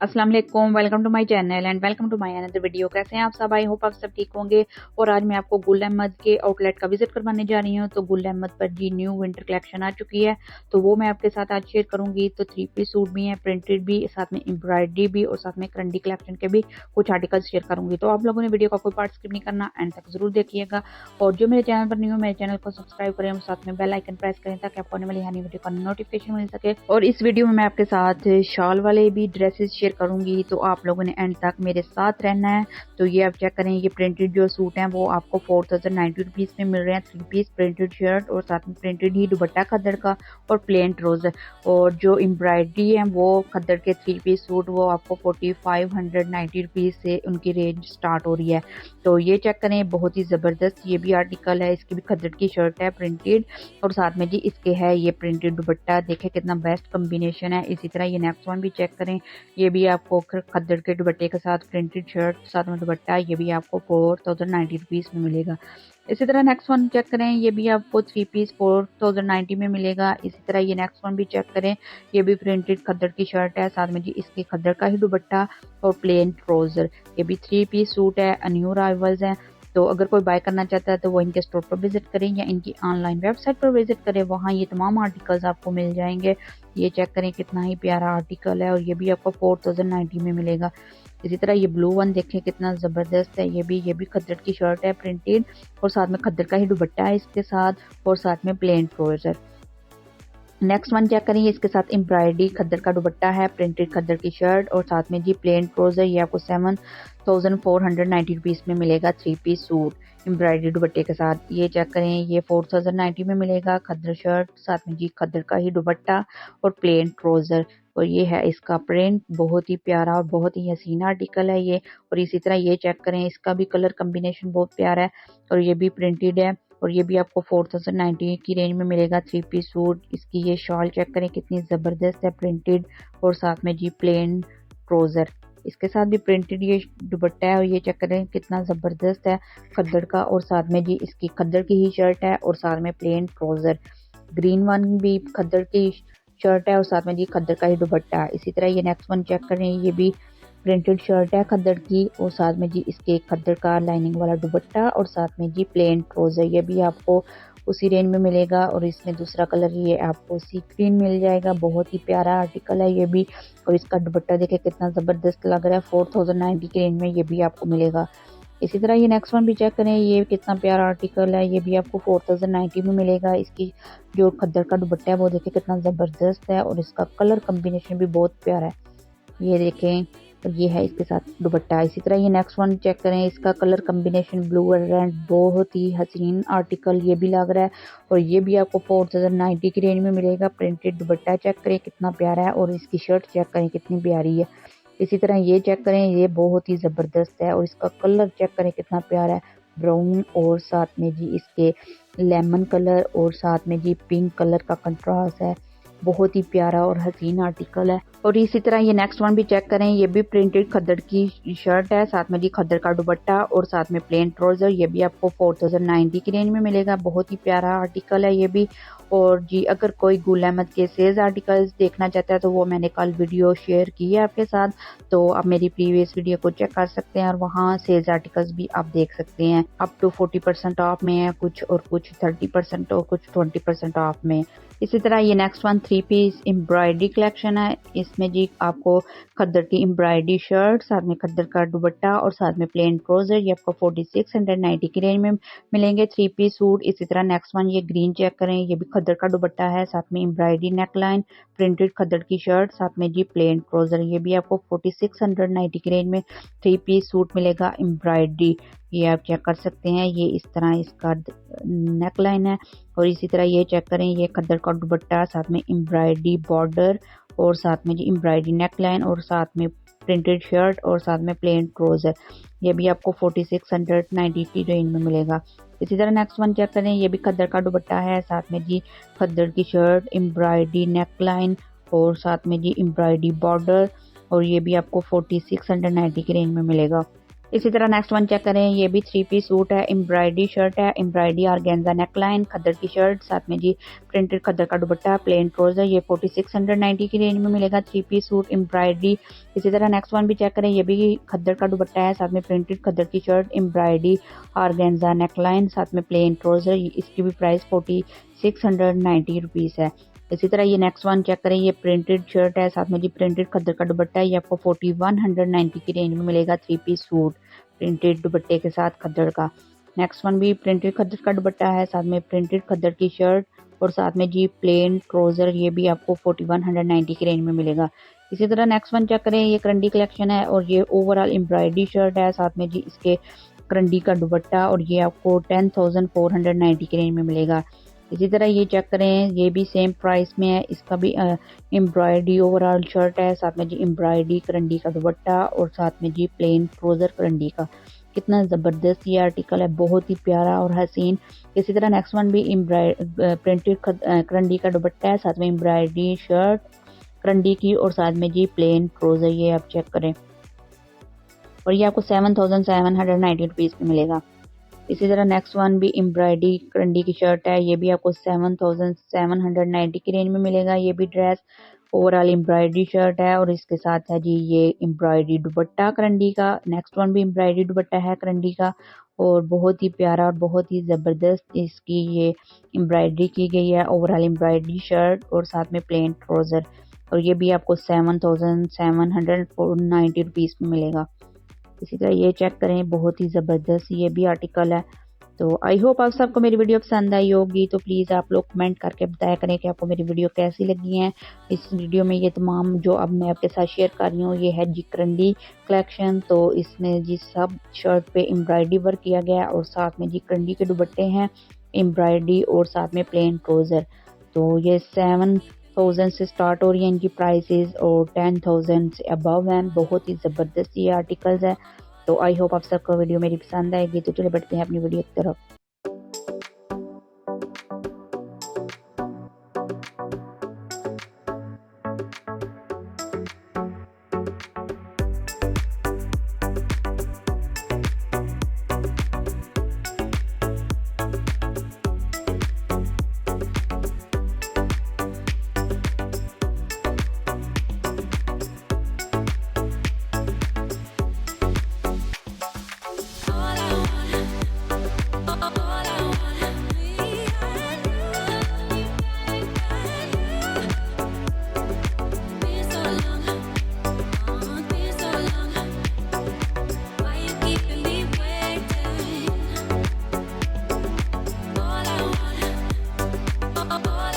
अस्सलाम वालेकुम, welcome to my channel and welcome to my another video. कैसे हैं आप सब? आई होप आप सब ठीक होंगे। और आज मैं आपको गुल अहमद के आउटलेट का विजिट करवाने जा रही हूं। तो गुल अहमद पर जी न्यू विंटर कलेक्शन आ चुकी है, तो वो मैं आपके साथ आज शेयर करूंगी। तो 3 पीस सूट भी हैं, प्रिंटेड भी, साथ में एम्ब्रॉयडरी भी और साथ में करंडी कलेक्शन के भी कुछ आर्टिकल्स शेयर करूंगी। तो आप लोगों ने वीडियो का कोई पार्ट स्किप नहीं करना, एंड तक जरूर देखिएगा। और जो मेरे चैनल पर न्यू, मेरे चैनल को सब्सक्राइब करें और साथ में बेल आइकन प्रेस करें ताकि आपको आने वाली हर वीडियो का नोटिफिकेशन मिल सके। और इस वीडियो में मैं आपके साथ शॉल वाले भी ड्रेसेस शेयर करूंगी, तो आप लोगों ने एंड तक मेरे साथ रहना है। तो ये आप चेक करें, ये प्रिंटेड जो सूट हैं वो आपको 4090 रुपीज़ में मिल रहे हैं। 3 पीस प्रिंटेड शर्ट और साथ में प्रिंटेड ही दुपट्टा खद्दर का और प्लेन ट्राउजर। और जो एम्ब्रॉयडरी है वो खद्दर के 3 पीस सूट वो आपको 4590 रुपीज़ से उनकी रेंज स्टार्ट हो रही है। तो ये चेक करें, बहुत ही ज़बरदस्त ये भी आर्टिकल है। इसकी भी खद्दर की शर्ट है प्रिंटेड और साथ में जी इसके है ये प्रिंटेड दुपट्टा। देखें कितना बेस्ट कम्बिनेशन है। इसी तरह ये नेक्स्ट वन भी चेक करें, ये भी आपको खद्दर के दुपट्टे के साथ प्रिंटेड शर्ट साथ में दुपट्टा, ये भी आपको 4090 रुपीज़ में मिलेगा। इसी तरह नेक्स्ट वन चेक करें, ये भी आपको 3 पीस 4090 में मिलेगा। इसी तरह ये नेक्स्ट वन भी चेक करें, ये भी प्रिंटेड खद्दर की शर्ट है, साथ में जी इसके खद्दर का ही दुपट्टा और प्लेन ट्राउजर। ये भी 3 पीस सूट है, न्यू अराइवल्स हैं। तो अगर कोई बाय करना चाहता है तो वो इनके स्टोर पर विजिट करें या इनकी ऑनलाइन वेबसाइट पर विजिट करें, वहाँ ये तमाम आर्टिकल्स आपको मिल जाएंगे। ये चेक करें कितना ही प्यारा आर्टिकल है और ये भी आपको 4090 में मिलेगा। इसी तरह ये ब्लू वन देखें कितना ज़बरदस्त है। ये भी खद्दर की शर्ट है प्रिंटेड और साथ में खद्दर का ही दुपट्टा है इसके साथ और साथ में plain trouser. Next one check करेंगे, इसके साथ एम्ब्रॉयडरी खद्दर का दुपट्टा है, प्रिंटेड खद्दर की शर्ट और साथ में जी प्लेन ट्राउजर। ये आपको 7490 रुपीज़ में मिलेगा। 3 पीस सूट एम्ब्रॉयडरी दुपट्टे के साथ। ये चेक करें, ये 4090 में मिलेगा। खद्दर शर्ट साथ में जी खद्दर का ही दुपट्टा और प्लेन ट्राउजर। और ये है इसका प्रिंट, बहुत ही प्यारा और बहुत ही हसीना आर्टिकल है ये। और इसी तरह ये चेक करें, इसका भी कलर कम्बिनेशन बहुत प्यारा है और ये भी प्रिंटेड है और ये भी आपको 4090 की रेंज में मिलेगा। 3 पीस सूट। इसकी ये शॉल चेक करें कितनी ज़बरदस्त है, प्रिंटेड और साथ में जी प्लेन ट्राउजर। इसके साथ भी प्रिंटेड ये दुपट्टा है और ये चेक करें कितना ज़बरदस्त है खद्दर का और साथ में जी इसकी खद्दर की ही शर्ट है और साथ में प्लेन ट्राउजर। ग्रीन वन भी खद्दर की शर्ट है और साथ में जी खद्दर का ही दुपट्टा। इसी तरह ये नेक्स्ट वन चेक करें, ये भी प्रिंटेड शर्ट है खद्दर की और साथ में जी इसके खद्दर का लाइनिंग वाला दुपट्टा और साथ में जी प्लेन ट्राउजर। ये भी आपको उसी रेंज में मिलेगा और इसमें दूसरा कलर ये आपको सी ग्रीन मिल जाएगा। बहुत ही प्यारा आर्टिकल है ये भी और इसका दुपट्टा देखे कितना ज़बरदस्त लग रहा है। 4090 की रेंज में ये भी आपको मिलेगा। इसी तरह ये नेक्स्ट वन भी चेक करें, ये कितना प्यारा आर्टिकल है। ये भी आपको 4090 में मिलेगा। इसकी जो खद्दर का दुपट्टा है वो देखे कितना ज़बरदस्त है और इसका कलर कम्बिनेशन भी बहुत प्यारा है। ये देखें, और ये है इसके साथ दुपट्टा। इसी तरह ये नेक्स्ट वन चेक करें, इसका कलर कम्बिनेशन ब्लू और रेड, बहुत ही हसीन आर्टिकल ये भी लग रहा है और ये भी आपको 4090 की रेंज में मिलेगा। प्रिंटेड दुपट्टा चेक करें कितना प्यारा है और इसकी शर्ट चेक करें कितनी प्यारी है। इसी तरह ये चेक करें, ये बहुत ही ज़बरदस्त है और इसका कलर चेक करें कितना प्यारा है, ब्राउन और साथ में जी इसके लेमन कलर और साथ में जी पिंक कलर का कंट्रास्ट है। बहुत ही प्यारा और हसीन आर्टिकल है। और इसी तरह ये नेक्स्ट वन भी चेक करें, ये भी प्रिंटेड खद्दर की शर्ट है, साथ में जी खद्दर का दुपट्टा और साथ में प्लेन ट्राउजर। ये भी आपको 4090 की रेंज में मिलेगा। बहुत ही प्यारा आर्टिकल है ये भी। और जी अगर कोई गुल अहमद के सेल्स आर्टिकल्स देखना चाहता है तो वो मैंने कल वीडियो शेयर की है आपके साथ, तो आप मेरी प्रीवियस वीडियो को चेक कर सकते हैं और वहाँ सेल्स आर्टिकल्स भी आप देख सकते हैं। अप टू 40% ऑफ में है कुछ और कुछ 30% और कुछ 20% ऑफ में। इसी तरह ये next one 3 piece embroidery collection है। इसमें जी आपको खद्दर की एम्ब्रॉयडरी शर्ट साथ में खद्दर का दुपट्टा और साथ में प्लेन ट्राउजर। ये आपको 4690 की रेंज में मिलेंगे। 3 पीस सूट। इसी तरह नेक्स्ट वन ये ग्रीन चेक करें, ये भी खद्दर का दुपट्टा है, साथ में एम्ब्रॉयडरी नेकलाइन, प्रिंटेड खद्दर की शर्ट साथ में जी प्लेन ट्राउजर। ये भी आपको 4690 की रेंज में 3 पीस सूट मिलेगा एम्ब्रॉयडरी। ये आप चेक कर सकते हैं, ये इस तरह इसका नेकलाइन है। और इसी तरह ये चेक करें, ये खद्दर का दुपट्टा साथ में एम्ब्रॉयडरी बॉर्डर और साथ में जी एम्ब्रॉयडरी नेकलाइन और साथ में प्रिंटेड शर्ट और साथ में प्लेन ट्राउजर। ये भी आपको 4690 की रेंज में मिलेगा। इसी तरह नेक्स्ट वन चेक करें, ये भी खद्दर का दुपट्टा है, साथ में जी खद्दर की शर्ट, एम्ब्रॉयडरी नेकलाइन और साथ में जी एम्ब्रॉयडरी बॉर्डर और ये भी आपको 4690 की रेंज में मिलेगा। इसी तरह नेक्स्ट वन चेक करें, ये भी 3 पीस सूट है, एम्ब्रॉयडरी शर्ट है, एम्ब्रॉयडरी ऑर्गेन्जा नेकलाइन, खद्दर की शर्ट, साथ में जी प्रिंटेड खद्दर का दुपट्टा, प्लेन ट्राउजर। ये 4690 की रेंज में मिलेगा 3 पीस सूट एम्ब्रॉयडरी। इसी तरह नेक्स्ट वन भी चेक करें, ये भी खद्दर का दुपट्टा है, साथ में प्रिंटेड खद्दर की शर्ट, एम्ब्रॉयडरी ऑर्गेन्जा नेकलाइन, साथ में प्लेन ट्राउजर। इसकी भी प्राइस 4690 रुपीज़ है। इसी तरह ये नेक्स्ट वन चेक करें, ये प्रिंटेड शर्ट है, साथ में जी प्रिंटेड खद्दर का दुपट्टा है। ये आपको 4190 की रेंज में मिलेगा 3 पीस सूट प्रिंटेड दुपट्टे के साथ खद्दर का। नेक्स्ट वन भी प्रिंटेड खद्दर का दुपट्टा है, साथ में प्रिंटेड खद्दर की शर्ट और साथ में जी प्लेन ट्राउजर। ये भी आपको 4190 की रेंज में मिलेगा। इसी तरह नेक्स्ट वन चेक करें, ये करंडी कलेक्शन है और ये ओवरऑल एम्ब्रॉयडरी शर्ट है, साथ में जी इसके करंडी का दुपट्टा और ये आपको 10,490 की रेंज में मिलेगा। इसी तरह ये चेक करें, ये भी सेम प्राइस में है, इसका भी एम्ब्रॉयडरी ओवरऑल शर्ट है, साथ में जी एम्ब्रॉयडरी करंडी का दुपट्टा और साथ में जी प्लेन ट्राउजर करंडी का। कितना ज़बरदस्त ये आर्टिकल है, बहुत ही प्यारा और हसीन। इसी तरह नेक्स्ट वन भी प्रिंटेड करंडी का दुपट्टा है, साथ में एम्ब्रॉयडरी शर्ट करंडी की और साथ में जी प्लेन ट्राउजर। ये आप चेक करें और ये आपको 7,790 रुपीज़ में मिलेगा। इसी तरह नेक्स्ट वन भी एम्ब्रॉयडरी करंडी की शर्ट है, ये भी आपको 7,790 की रेंज में मिलेगा। ये भी ड्रेस ओवरऑल एम्ब्रॉयडरी शर्ट है और इसके साथ है जी ये एम्ब्रॉयडरी दुपट्टा करंडी का। नेक्स्ट वन भी एम्ब्रॉयडरी दुपट्टा है करंडी का और बहुत ही प्यारा और बहुत ही ज़बरदस्त इसकी ये एम्ब्रॉयडरी की गई है। ओवरऑल एम्ब्रॉयडरी शर्ट और साथ में प्लेन ट्राउज़र और ये भी आपको 7,790 रुपीज़ में मिलेगा। इसी तरह ये चेक करें, बहुत ही ज़बरदस्त ये भी आर्टिकल है। तो आई होप आप सबको मेरी वीडियो पसंद आई होगी। तो प्लीज़ आप लोग कमेंट करके बताया करें कि आपको मेरी वीडियो कैसी लगी है। इस वीडियो में ये तमाम जो अब मैं आपके साथ शेयर कर रही हूँ ये है जी करंडी कलेक्शन। तो इसमें जी सब शर्ट पे एम्ब्रॉयडरी वर्क किया गया और साथ में जी करंडी के दुपट्टे हैं एम्ब्रॉयडरी और साथ में प्लेन ट्राउज़र। तो ये 7,000 से स्टार्ट हो रही है इनकी प्राइसेस और 10,000 से अबव हैं। बहुत ही ज़बरदस्त ये आर्टिकल्स है। तो आई होप आप सबको वीडियो मेरी पसंद आएगी। तो चलिए बढ़ते हैं अपनी वीडियो की तरफ। All I want